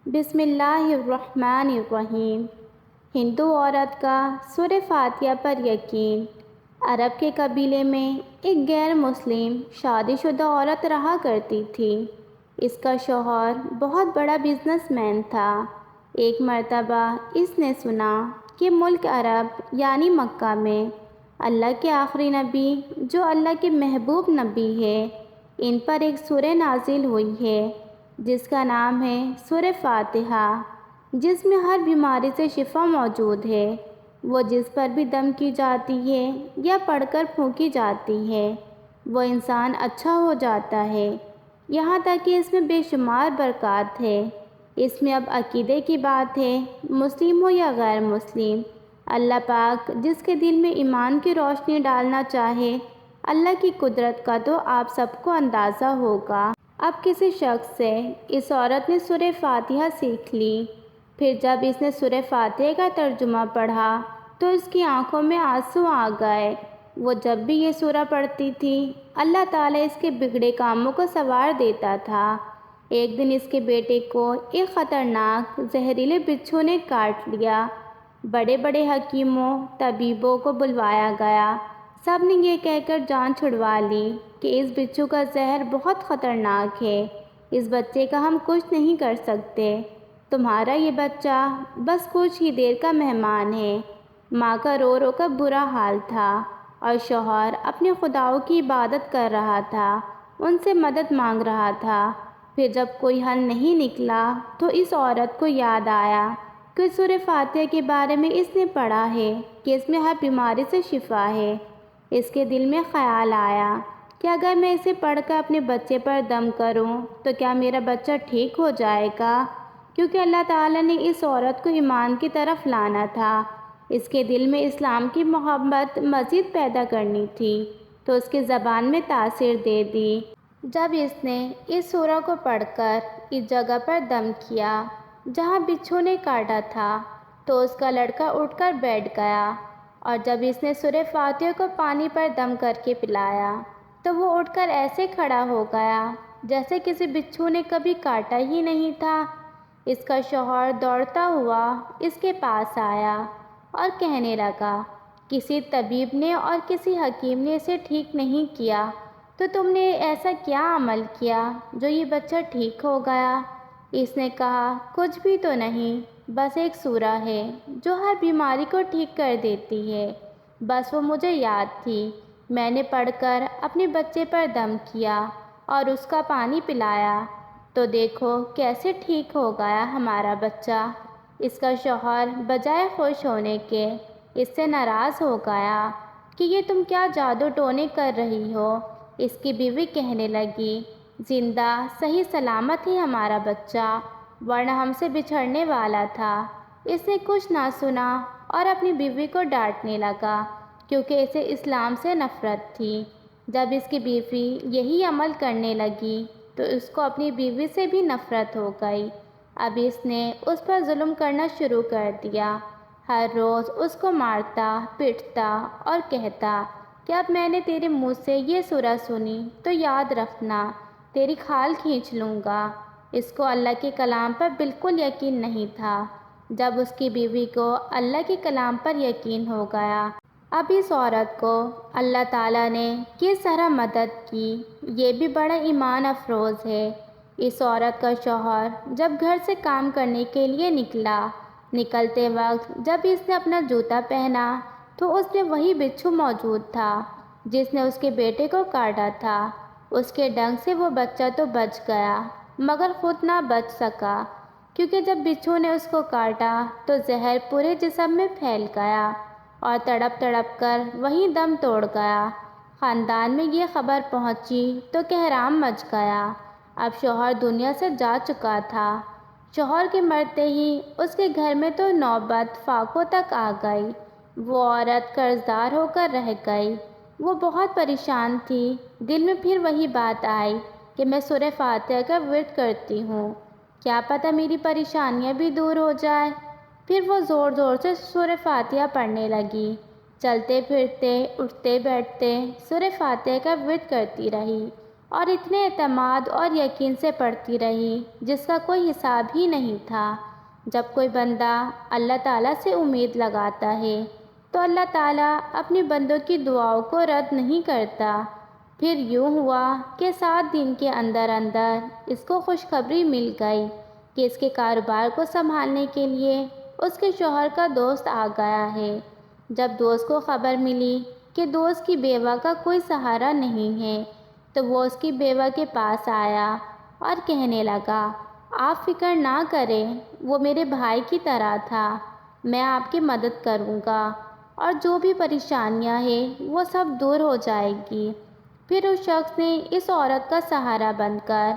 بسم اللہ الرحمن الرحیم۔ ہندو عورت کا سورہ فاتحہ پر یقین۔ عرب کے قبیلے میں ایک غیر مسلم شادی شدہ عورت رہا کرتی تھی۔ اس کا شوہر بہت بڑا بزنس مین تھا۔ ایک مرتبہ اس نے سنا کہ ملک عرب یعنی مکہ میں اللہ کے آخری نبی جو اللہ کے محبوب نبی ہے، ان پر ایک سورہ نازل ہوئی ہے جس کا نام ہے سورہ فاتحہ، جس میں ہر بیماری سے شفا موجود ہے۔ وہ جس پر بھی دم کی جاتی ہے یا پڑھ کر پھونکی جاتی ہے وہ انسان اچھا ہو جاتا ہے، یہاں تک کہ اس میں بے شمار برکات ہے۔ اس میں اب عقیدے کی بات ہے، مسلم ہو یا غیر مسلم، اللہ پاک جس کے دل میں ایمان کی روشنی ڈالنا چاہے، اللہ کی قدرت کا تو آپ سب کو اندازہ ہوگا۔ اب کسی شخص سے اس عورت نے سورہ فاتحہ سیکھ لی۔ پھر جب اس نے سورہ فاتحہ کا ترجمہ پڑھا تو اس کی آنکھوں میں آنسو آ گئے۔ وہ جب بھی یہ سورہ پڑھتی تھی اللہ تعالیٰ اس کے بگڑے کاموں کو سنوار دیتا تھا۔ ایک دن اس کے بیٹے کو ایک خطرناک زہریلے بچھو نے کاٹ لیا۔ بڑے بڑے حکیموں طبیبوں کو بلوایا گیا، سب نے یہ کہہ کر جان چھڑوا لی کہ اس بچھو کا زہر بہت خطرناک ہے، اس بچے کا ہم کچھ نہیں کر سکتے، تمہارا یہ بچہ بس کچھ ہی دیر کا مہمان ہے۔ ماں کا رو رو کر برا حال تھا اور شوہر اپنے خداؤں کی عبادت کر رہا تھا، ان سے مدد مانگ رہا تھا۔ پھر جب کوئی حل نہیں نکلا تو اس عورت کو یاد آیا کہ سورہ فاتحہ کے بارے میں اس نے پڑھا ہے کہ اس میں ہر بیماری سے شفا ہے۔ اس کے دل میں خیال آیا کہ اگر میں اسے پڑھ کر اپنے بچے پر دم کروں تو کیا میرا بچہ ٹھیک ہو جائے گا؟ کیونکہ اللہ تعالیٰ نے اس عورت کو ایمان کی طرف لانا تھا، اس کے دل میں اسلام کی محبت مزید پیدا کرنی تھی، تو اس کی زبان میں تاثیر دے دی۔ جب اس نے اس سورہ کو پڑھ کر اس جگہ پر دم کیا جہاں بچھو نے کاٹا تھا تو اس کا لڑکا اٹھ کر بیٹھ گیا، اور جب اس نے سورہ فاتحہ کو پانی پر دم کر کے پلایا تو وہ اٹھ کر ایسے کھڑا ہو گیا جیسے کسی بچھو نے کبھی کاٹا ہی نہیں تھا۔ اس کا شوہر دوڑتا ہوا اس کے پاس آیا اور کہنے لگا، کسی طبیب نے اور کسی حکیم نے اسے ٹھیک نہیں کیا، تو تم نے ایسا کیا عمل کیا جو یہ بچہ ٹھیک ہو گیا؟ اس نے کہا، کچھ بھی تو نہیں، بس ایک سورہ ہے جو ہر بیماری کو ٹھیک کر دیتی ہے، بس وہ مجھے یاد تھی، میں نے پڑھ کر اپنے بچے پر دم کیا اور اس کا پانی پلایا، تو دیکھو کیسے ٹھیک ہو گیا ہمارا بچہ۔ اس کا شوہر بجائے خوش ہونے کے اس سے ناراض ہو گیا کہ یہ تم کیا جادو ٹونے کر رہی ہو۔ اس کی بیوی کہنے لگی، زندہ صحیح سلامت ہی ہمارا بچہ، ورنہ ہم سے بچھڑنے والا تھا۔ اس نے کچھ نہ سنا اور اپنی بیوی کو ڈانٹنے لگا کیونکہ اسے اسلام سے نفرت تھی۔ جب اس کی بیوی یہی عمل کرنے لگی تو اس کو اپنی بیوی سے بھی نفرت ہو گئی۔ اب اس نے اس پر ظلم کرنا شروع کر دیا، ہر روز اس کو مارتا پیٹتا اور کہتا کہ اب میں نے تیرے منہ سے یہ سورہ سنی تو یاد رکھنا، تیری کھال کھینچ لوں گا۔ اس کو اللہ کے کلام پر بالکل یقین نہیں تھا۔ جب اس کی بیوی کو اللہ کے کلام پر یقین ہو گیا، اب اس عورت کو اللہ تعالیٰ نے کس طرح مدد کی، یہ بھی بڑا ایمان افروز ہے۔ اس عورت کا شوہر جب گھر سے کام کرنے کے لیے نکلتے وقت جب اس نے اپنا جوتا پہنا تو اس میں وہی بچھو موجود تھا جس نے اس کے بیٹے کو کاٹا تھا۔ اس کے ڈنگ سے وہ بچہ تو بچ گیا مگر خود نہ بچ سکا، کیونکہ جب بچھو نے اس کو کاٹا تو زہر پورے جسم میں پھیل گیا اور تڑپ تڑپ کر وہیں دم توڑ گیا۔ خاندان میں یہ خبر پہنچی تو کہرام مچ گیا۔ اب شوہر دنیا سے جا چکا تھا۔ شوہر کے مرتے ہی اس کے گھر میں تو نوبت فاقوں تک آ گئی، وہ عورت قرضدار ہو کر رہ گئی۔ وہ بہت پریشان تھی، دل میں پھر وہی بات آئی کہ میں سورہ فاتحہ کا ورد کرتی ہوں، کیا پتہ میری پریشانیاں بھی دور ہو جائے۔ پھر وہ زور زور سے سورہ فاتحہ پڑھنے لگی، چلتے پھرتے اٹھتے بیٹھتے سورہ فاتحہ کا ورد کرتی رہی اور اتنے اعتماد اور یقین سے پڑھتی رہی جس کا کوئی حساب ہی نہیں تھا۔ جب کوئی بندہ اللہ تعالیٰ سے امید لگاتا ہے تو اللہ تعالیٰ اپنے بندوں کی دعاؤں کو رد نہیں کرتا۔ پھر یوں ہوا کہ 7 دن کے اندر اندر اس کو خوشخبری مل گئی کہ اس کے کاروبار کو سنبھالنے کے لیے اس کے شوہر کا دوست آ گیا ہے۔ جب دوست کو خبر ملی کہ دوست کی بیوہ کا کوئی سہارا نہیں ہے تو وہ اس کی بیوہ کے پاس آیا اور کہنے لگا، آپ فکر نہ کریں، وہ میرے بھائی کی طرح تھا، میں آپ کی مدد کروں گا اور جو بھی پریشانیاں ہیں وہ سب دور ہو جائے گی۔ پھر اس شخص نے اس عورت کا سہارا بن کر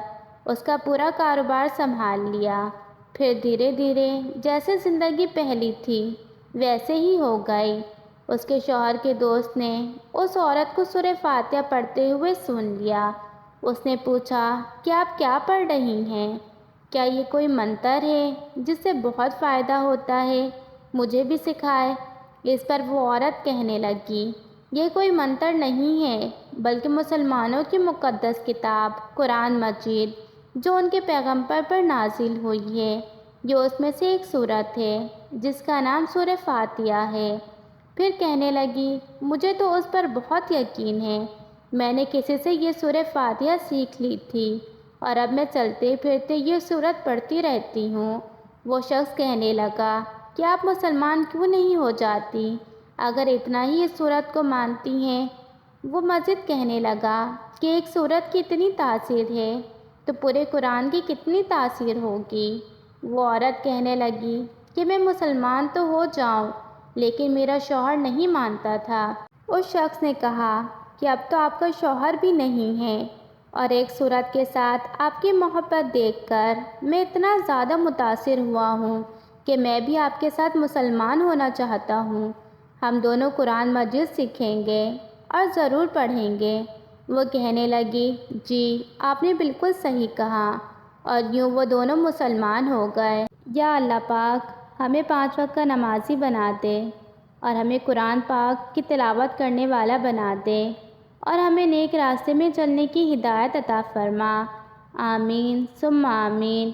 اس کا پورا کاروبار سنبھال لیا۔ پھر دھیرے دھیرے جیسے زندگی پہلی تھی ویسے ہی ہو گئی۔ اس کے شوہر کے دوست نے اس عورت کو سورہ فاتحہ پڑھتے ہوئے سن لیا۔ اس نے پوچھا کہ آپ کیا پڑھ رہی ہیں؟ کیا یہ کوئی منتر ہے جس سے بہت فائدہ ہوتا ہے؟ مجھے بھی سکھائے۔ اس پر وہ عورت کہنے لگی، یہ کوئی منتر نہیں ہے بلکہ مسلمانوں کی مقدس کتاب قرآن مجید جو ان کے پیغمبر پر نازل ہوئی ہے، یہ اس میں سے ایک سورت ہے جس کا نام سورہ فاتحہ ہے۔ پھر کہنے لگی، مجھے تو اس پر بہت یقین ہے، میں نے کسی سے یہ سورہ فاتحہ سیکھ لی تھی اور اب میں چلتے پھرتے یہ سورت پڑھتی رہتی ہوں۔ وہ شخص کہنے لگا کہ آپ مسلمان کیوں نہیں ہو جاتی اگر اتنا ہی اس سورت کو مانتی ہیں؟ وہ مزید کہنے لگا کہ ایک سورت کی اتنی تاثیر ہے تو پورے قرآن کی کتنی تاثیر ہوگی؟ وہ عورت کہنے لگی کہ میں مسلمان تو ہو جاؤں لیکن میرا شوہر نہیں مانتا تھا۔ اس شخص نے کہا کہ اب تو آپ کا شوہر بھی نہیں ہے اور ایک سورت کے ساتھ آپ کی محبت دیکھ کر میں اتنا زیادہ متاثر ہوا ہوں کہ میں بھی آپ کے ساتھ مسلمان ہونا چاہتا ہوں۔ ہم دونوں قرآن مجید سیکھیں گے اور ضرور پڑھیں گے۔ وہ کہنے لگی، جی آپ نے بالکل صحیح کہا، اور یوں وہ دونوں مسلمان ہو گئے۔ یا اللہ پاک ہمیں 5 وقت کا نمازی بنا دے اور ہمیں قرآن پاک کی تلاوت کرنے والا بنا دے اور ہمیں نیک راستے میں چلنے کی ہدایت عطا فرما۔ آمین ثم آمین۔